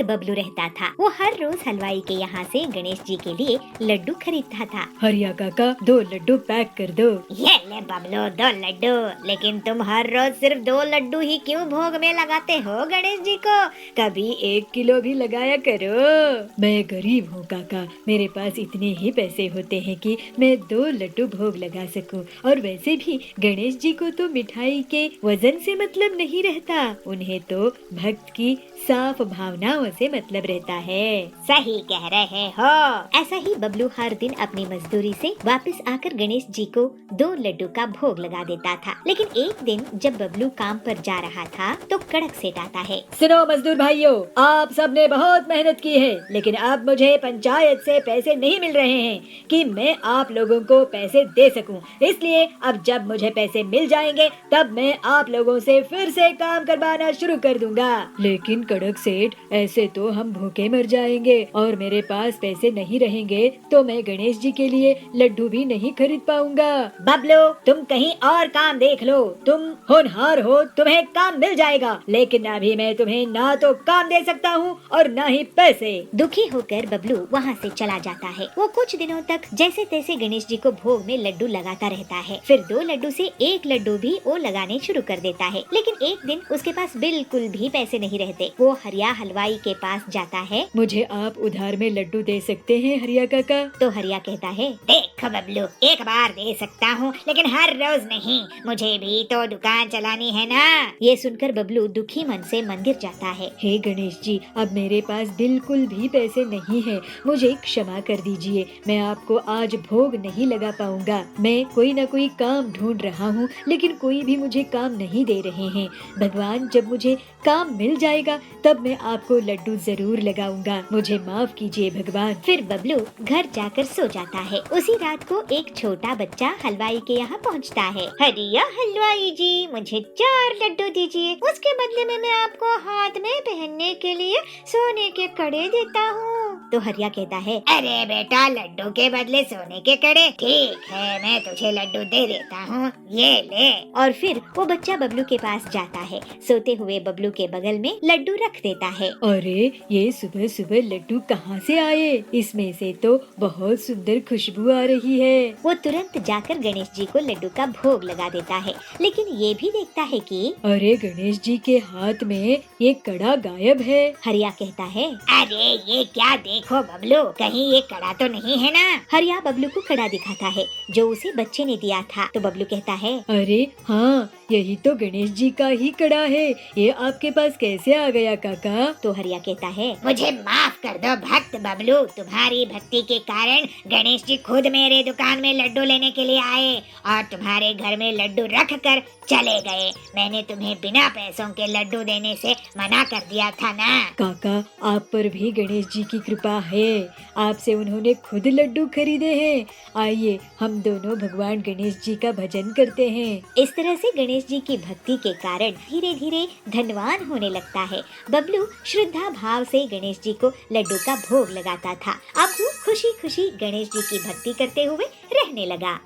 बबलू रहता था। वो हर रोज हलवाई के यहाँ से गणेश जी के लिए लड्डू खरीदता था। हरिया काका 2 लड्डू पैक कर दो। ये ले बबलू 2 लड्डू। लेकिन तुम हर रोज सिर्फ 2 लड्डू ही क्यों भोग में लगाते हो गणेश जी को? कभी 1 किलो भी लगाया करो। मैं गरीब हूँ काका, मेरे पास इतने ही पैसे होते हैं कि मैं 2 लड्डू भोग लगा सकूं। और वैसे भी गणेश जी को तो मिठाई के वजन से मतलब नहीं रहता, उन्हें तो भक्त की साफ भावनाओं से मतलब रहता है। सही कह रहे हो। ऐसा ही बबलू हर दिन अपनी मजदूरी से वापस आकर गणेश जी को 2 लड्डू का भोग लगा देता था। लेकिन एक दिन जब बबलू काम पर जा रहा था तो कड़क सेठ आता है। सुनो मजदूर भाइयों, आप सबने बहुत मेहनत की है, लेकिन अब मुझे पंचायत से पैसे नहीं मिल रहे हैं कि मैं आप लोगों को पैसे दे सकूं। इसलिए अब जब मुझे पैसे मिल जाएंगे तब मैं आप लोगों से फिर से काम करवाना शुरू कर दूंगा। लेकिन कड़क सेठ, ऐसे तो हम भूखे मर जाएंगे और मेरे पास पैसे नहीं रहेंगे तो मैं गणेश जी के लिए लड्डू भी नहीं खरीद पाऊंगा। बबलू तुम कहीं और काम देख लो, तुम होनहार हो, तुम्हें काम मिल जाएगा, लेकिन अभी मैं तुम्हें ना तो काम दे सकता हूँ और ना ही पैसे। दुखी होकर बबलू वहाँ से चला जाता है। वो कुछ दिनों तक जैसे तैसे गणेश जी को भोग में लड्डू लगाता रहता है। फिर 2 लड्डू से 1 लड्डू भी वो लगाने शुरू कर देता है। लेकिन एक दिन उसके पास बिल्कुल भी पैसे नहीं रहते। वो हरिया हलवाई के पास जाता है। मुझे आप उधार में लड्डू दे सकते हैं हरिया काका? तो हरिया कहता है, देखो बबलू, एक बार दे सकता हूँ लेकिन हर रोज नहीं, मुझे भी तो दुकान चलानी है ना। ये सुनकर बबलू दुखी मन से मंदिर जाता है। हे गणेश जी, अब मेरे पास बिल्कुल भी पैसे नहीं है, मुझे क्षमा कर दीजिए, मैं आपको आज भोग नहीं लगा पाऊंगा। मैं कोई न कोई काम ढूंढ रहा हूँ लेकिन कोई भी मुझे काम नहीं दे रहे हैं। भगवान, जब मुझे काम मिल जाएगा तब मैं आपको लड्डू जरूर लगाऊंगा, मुझे माफ कीजिए भगवान। फिर बबलू घर जाकर सो जाता है। उसी रात को एक छोटा बच्चा हलवाई के यहाँ पहुँचता है। हरिया हलवाई जी, मुझे 4 लड्डू दीजिए, उसके बदले में मैं आपको हाथ में पहनने के लिए सोने के कड़े देता हूँ। तो हरिया कहता है, अरे बेटा, लड्डू के बदले सोने के कड़े? ठीक है, मैं तुझे लड्डू दे देता हूँ, ये ले। और फिर वो बच्चा बबलू के पास जाता है। सोते हुए बबलू के बगल में लड्डू रख देता है। अरे, ये सुबह सुबह लड्डू कहाँ से आए? इसमें से तो बहुत सुंदर खुशबू आ रही है। वो तुरंत जाकर गणेश जी को लड्डू का भोग लगा देता है। लेकिन ये भी देखता है कि अरे, गणेश जी के हाथ में ये कड़ा गायब है। हरिया कहता है, अरे ये क्या देखो बबलू, कहीं ये कड़ा तो नहीं है ना? हरिया बबलू को कड़ा दिखाता है जो उसे बच्चे ने दिया था। तो बबलू कहता है, अरे हाँ, यही तो गणेश जी का ही कड़ा है, ये आपके पास कैसे आ गया काका? तो हरिया कहता है, मुझे माफ कर दो भक्त बबलू, तुम्हारी भक्ति के कारण गणेश जी खुद मेरे दुकान में लड्डू लेने के लिए आए और तुम्हारे घर में लड्डू रख कर चले गए। मैंने तुम्हें बिना पैसों के लड्डू देने से मना कर दिया था ना। काका, आप पर भी गणेश जी की कृपा है, आपसे उन्होंने खुद लड्डू खरीदे हैं। आइए हम दोनों भगवान गणेश जी का भजन करते हैं। इस तरह से गणेश जी की भक्ति के कारण धीरे धीरे धनवान होने लगता है। बबलू श्रद्धा भाव से गणेश जी को लड्डू का भोग लगाता था। अब वो खुशी खुशी गणेश जी की भक्ति करते हुए रहने लगा।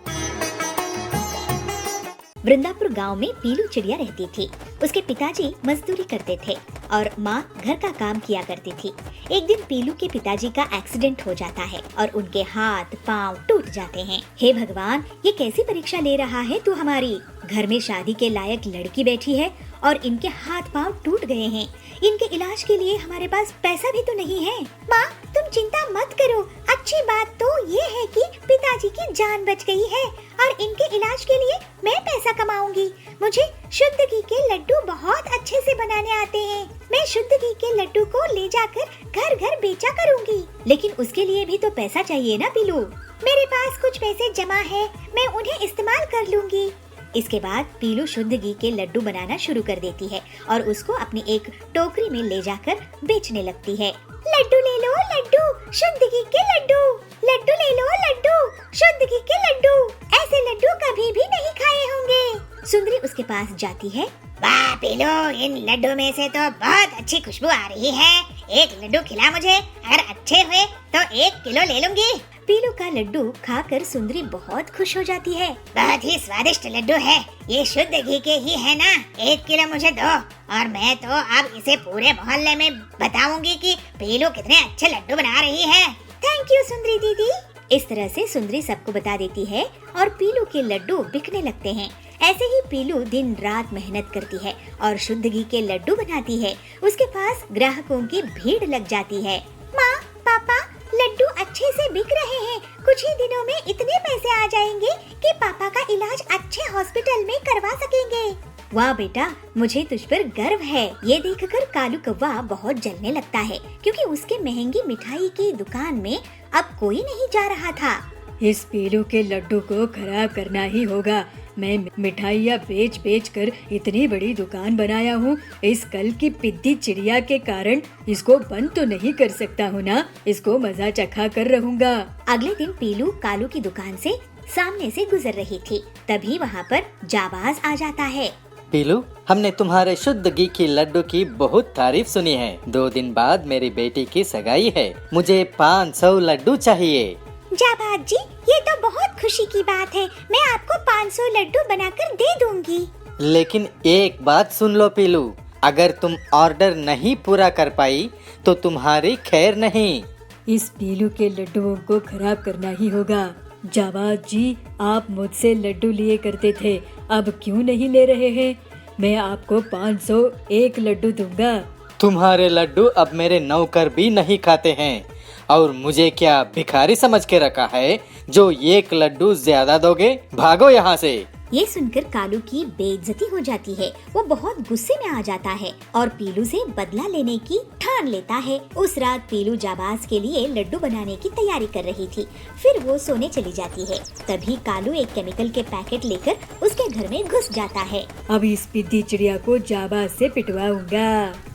वृंदापुर गांव में पीलू चिड़िया रहती थी। उसके पिताजी मजदूरी करते थे और माँ घर का काम किया करती थी। एक दिन पीलू के पिताजी का एक्सीडेंट हो जाता है और उनके हाथ पांव टूट जाते हैं। हे भगवान, ये कैसी परीक्षा ले रहा है तू हमारी? घर में शादी के लायक लड़की बैठी है और इनके हाथ पांव टूट गए हैं। इनके इलाज के लिए हमारे पास पैसा भी तो नहीं है। माँ, तुम चिंता मत करो, अच्छी बात तो ये है कि पिताजी की जान बच गई है और इनके इलाज के लिए मैं पैसा कमाऊंगी। मुझे शुद्ध घी के लड्डू बहुत अच्छे से बनाने आते हैं। मैं शुद्ध घी के लड्डू को ले जाकर घर घर बेचा करूंगी। लेकिन उसके लिए भी तो पैसा चाहिए ना पीलू? मेरे पास कुछ पैसे जमा है, मैं उन्हें इस्तेमाल कर लूंगी। इसके बाद पीलू शुद्ध घी के लड्डू बनाना शुरू कर देती है और उसको अपनी एक टोकरी में ले जाकर बेचने लगती है। लड्डू ले लो लड्डू, शुद्ध घी के लड्डू, लड्डू ले लो लड्डू, शुद्ध घी के लड्डू, ऐसे लड्डू कभी भी नहीं खाए होंगे। सुंदरी उसके पास जाती है। वाह पीलू, इन लड्डू में से तो बहुत अच्छी खुशबू आ रही है। एक लड्डू खिला मुझे, अगर अच्छे हुए तो 1 किलो ले लूंगी। पीलू का लड्डू खाकर सुंदरी बहुत खुश हो जाती है। बहुत ही स्वादिष्ट लड्डू है, ये शुद्ध घी के ही है ना? 1 किलो मुझे दो और मैं तो अब इसे पूरे मोहल्ले में बताऊंगी कि पीलू कितने अच्छे लड्डू बना रही है। थैंक यू सुंदरी दीदी। इस तरह से सुंदरी सबको बता देती है और पीलू के लड्डू बिकने लगते हैं। ऐसे ही पीलू दिन रात मेहनत करती है और शुद्ध घी के लड्डू बनाती है। उसके पास ग्राहकों की भीड़ लग जाती है। माँ, पापा, लड्डू अच्छे से बिक रहे हैं। कुछ ही दिनों में इतने पैसे आ जाएंगे कि पापा का इलाज अच्छे हॉस्पिटल में करवा सकेंगे। वाह बेटा, मुझे तुझ पर गर्व है। ये देखकर कालू कौवा बहुत जलने लगता है क्योंकि उसके महंगी मिठाई की दुकान में अब कोई नहीं जा रहा था। इस पीलू के लड्डू को खराब करना ही होगा। मैं मिठाइयाँ बेच बेच कर इतनी बड़ी दुकान बनाया हूँ। इस कल की पिद्दी चिड़िया के कारण इसको बंद तो नहीं कर सकता हूँ ना। इसको मजा चखा कर रहूँगा। अगले दिन पीलू कालू की दुकान से सामने से गुजर रही थी। तभी वहाँ पर जाबाज आ जाता है। पीलू, हमने तुम्हारे शुद्ध घी की लड्डू की बहुत तारीफ सुनी है। 2 दिन बाद मेरी बेटी की सगाई है, मुझे 500 लड्डू चाहिए। जाबाज जी, ये तो बहुत खुशी की बात है। मैं आपको 500 लड्डू बनाकर दे दूंगी। लेकिन एक बात सुन लो पीलू, अगर तुम ऑर्डर नहीं पूरा कर पाई तो तुम्हारी खैर नहीं। इस पीलू के लड्डुओं को खराब करना ही होगा। जाबाज जी, आप मुझसे लड्डू लिए करते थे, अब क्यों नहीं ले रहे हैं? मैं आपको 501 लड्डू दूंगा। तुम्हारे लड्डू अब मेरे नौकर भी नहीं खाते हैं और मुझे क्या भिखारी समझ के रखा है जो 1 लड्डू ज्यादा दोगे? भागो यहाँ से। ये सुनकर कालू की बेइज्जती हो जाती है। वो बहुत गुस्से में आ जाता है और पीलू से बदला लेने की ठान लेता है। उस रात पीलू जाबाज के लिए लड्डू बनाने की तैयारी कर रही थी। फिर वो सोने चली जाती है। तभी कालू एक केमिकल के पैकेट लेकर उसके घर में घुस जाता है। अब इस पिद्दी चिड़िया को जाबाज से पिटवाऊंगा।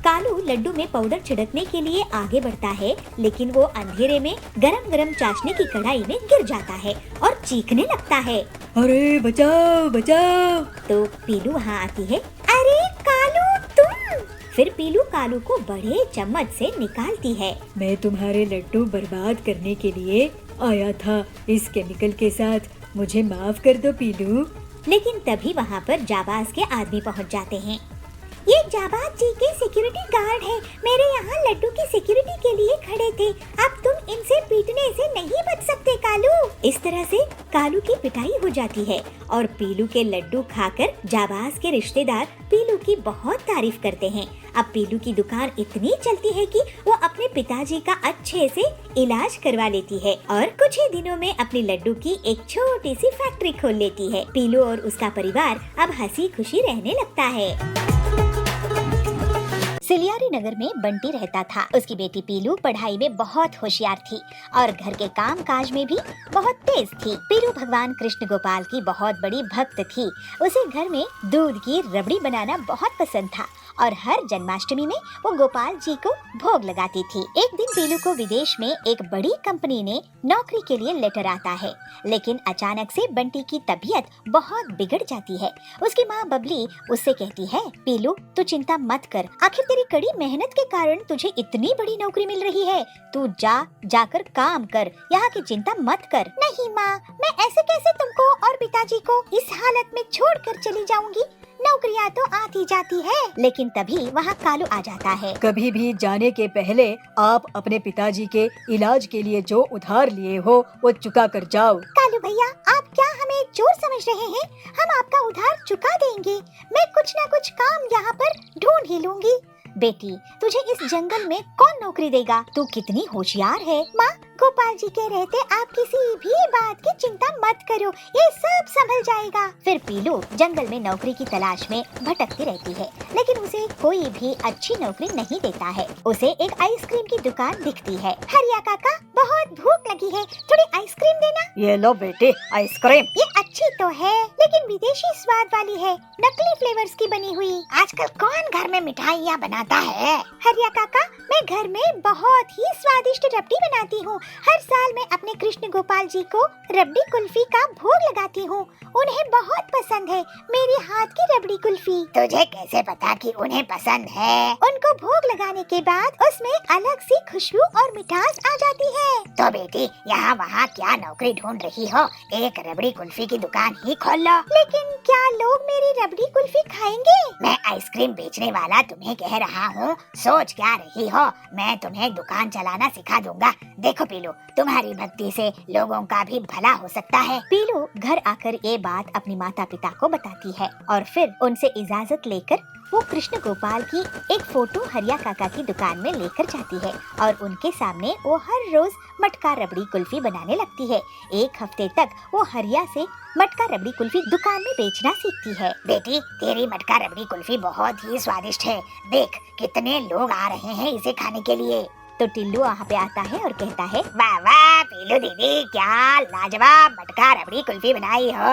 कालू लड्डू में पाउडर छिड़कने के लिए आगे बढ़ता है, लेकिन वो अंधेरे में गरम गरम चाशनी की कढ़ाई में गिर जाता है और चीखने लगता है। अरे बचाओ बचाओ। तो पीलू वहाँ आती है। अरे कालू, तुम! फिर पीलू कालू को बड़े चम्मच से निकालती है। मैं तुम्हारे लड्डू बर्बाद करने के लिए आया था इस केमिकल के साथ, मुझे माफ कर दो पीलू। लेकिन तभी वहाँ पर जाबाज के आदमी पहुँच जाते हैं। ये जाबाज जी के सिक्योरिटी गार्ड है, मेरे यहाँ लड्डू की सिक्योरिटी के लिए खड़े थे। अब तुम इनसे पीटने से नहीं बच सकते कालू। इस तरह से कालू की पिटाई हो जाती है और पीलू के लड्डू खाकर जाबाज के रिश्तेदार पीलू की बहुत तारीफ करते हैं। अब पीलू की दुकान इतनी चलती है कि वो अपने पिताजी का अच्छे से इलाज करवा लेती है और कुछ ही दिनों में अपनी लड्डू की एक छोटी सी फैक्ट्री खोल लेती है। पीलू और उसका परिवार अब हंसी खुशी रहने लगता है। सिलियारी नगर में बंटी रहता था। उसकी बेटी पीलू पढ़ाई में बहुत होशियार थी और घर के काम काज में भी बहुत तेज थी। पीलू भगवान कृष्ण गोपाल की बहुत बड़ी भक्त थी। उसे घर में दूध की रबड़ी बनाना बहुत पसंद था और हर जन्माष्टमी में वो गोपाल जी को भोग लगाती थी। एक दिन पीलू को विदेश में एक बड़ी कंपनी ने नौकरी के लिए लेटर आता है, लेकिन अचानक से बंटी की तबीयत बहुत बिगड़ जाती है। उसकी माँ बबली उससे कहती है, पीलू तू चिंता मत कर, आखिर तेरी कड़ी मेहनत के कारण तुझे इतनी बड़ी नौकरी मिल रही है। तू जाकर काम कर, यहाँ की चिंता मत कर। नहीं माँ, मैं ऐसे कैसे तुमको और पिताजी को इस हालत में छोड़कर चली जाऊंगी? नौकरियाँ तो आती जाती है। लेकिन तभी वहाँ कालू आ जाता है। कभी भी जाने के पहले आप अपने पिताजी के इलाज के लिए जो उधार लिए हो वो चुका कर जाओ। कालू भैया, आप क्या हमें चोर समझ रहे हैं? हम आपका उधार चुका देंगे। मैं कुछ न कुछ काम यहाँ पर ढूंढ ही लूंगी। बेटी, तुझे इस जंगल में कौन नौकरी देगा? तू कितनी होशियार है। माँ, गोपाल जी के रहते आप किसी भी बात की चिंता मत करो, ये सब संभल जाएगा। फिर पीलू जंगल में नौकरी की तलाश में भटकती रहती है, लेकिन उसे कोई भी अच्छी नौकरी नहीं देता है। उसे एक आइसक्रीम की दुकान दिखती है। हरिया काका, बहुत भूख लगी है, थोड़ी आइसक्रीम देना। ये लो बेटे आइसक्रीम। ये अच्छी तो है, लेकिन विदेशी स्वाद वाली है, नकली फ्लेवर्स की बनी हुई। आजकल कौन घर में मिठाइयाँ बनाता है? हरिया काका, मैं घर में बहुत ही स्वादिष्ट रबड़ी बनाती हूँ, हर साल मैं अपने कृष्ण गोपाल जी को रबड़ी कुल्फी का भोग लगाती हूँ। उन्हें बहुत पसंद है मेरे हाथ की रबड़ी कुल्फी। तुझे कैसे पता कि उन्हें पसंद है? उनको भोग लगाने के बाद उसमें अलग सी खुशबू और मिठास आ जाती है। तो बेटी यहाँ वहाँ क्या नौकरी ढूंढ रही हो? एक रबड़ी कुल्फी की दुकान ही खोल लो। लेकिन क्या लोग मेरी रबड़ी कुल्फी खाएंगे? मैं आइसक्रीम बेचने वाला तुम्हें कह रहा हूँ, सोच क्या रही हो? मैं तुम्हें दुकान चलाना सिखा दूंगा। देखो पीलू, तुम्हारी भक्ति से लोगों का भी भला हो सकता है। पीलू घर आकर ये बात अपनी माता पिता को बताती है और फिर उनसे इजाजत लेकर वो कृष्ण गोपाल की एक फोटो हरिया काका की दुकान में लेकर जाती है और उनके सामने वो हर रोज मटका रबड़ी कुल्फी बनाने लगती है। एक हफ्ते तक वो हरिया से मटका रबड़ी कुल्फी दुकान में बेचना सीखती है। बेटी तेरी मटका रबड़ी कुल्फी बहुत ही स्वादिष्ट है। देख कितने लोग आ रहे हैं इसे खाने के लिए। तो टिल्लू वहाँ पे आता है और कहता है, वाह वाह पीलू दीदी, क्या लाजवाब मटका रबड़ी कुल्फी बनाई हो।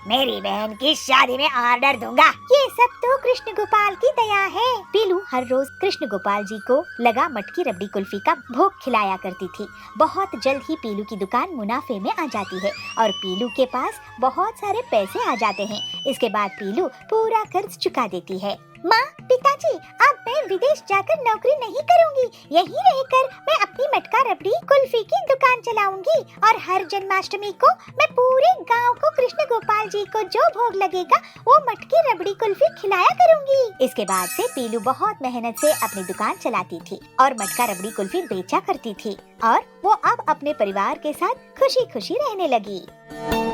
मेरी बहन की शादी में ऑर्डर दूंगा। ये सब तो कृष्ण गोपाल की दया है। पीलू हर रोज कृष्ण गोपाल जी को लगा मटकी रबड़ी कुल्फी का भोग खिलाया करती थी। बहुत जल्द ही पीलू की दुकान मुनाफे में आ जाती है और पीलू के पास बहुत सारे पैसे आ जाते हैं। इसके बाद पीलू पूरा कर्ज चुका देती है। माँ, पिताजी, अब मैं विदेश जाकर नौकरी नहीं करूँगी। यहीं रहकर मैं अपनी मटका रबड़ी कुल्फी की दुकान चलाऊंगी और हर जन्माष्टमी को मैं पूरे गांव को कृष्ण गोपाल जी को जो भोग लगेगा वो मटकी रबड़ी कुल्फी खिलाया करूंगी। इसके बाद से पीलू बहुत मेहनत से अपनी दुकान चलाती थी और मटका रबड़ी कुल्फी बेचा करती थी और वो अब अपने परिवार के साथ खुशी खुशी रहने लगी।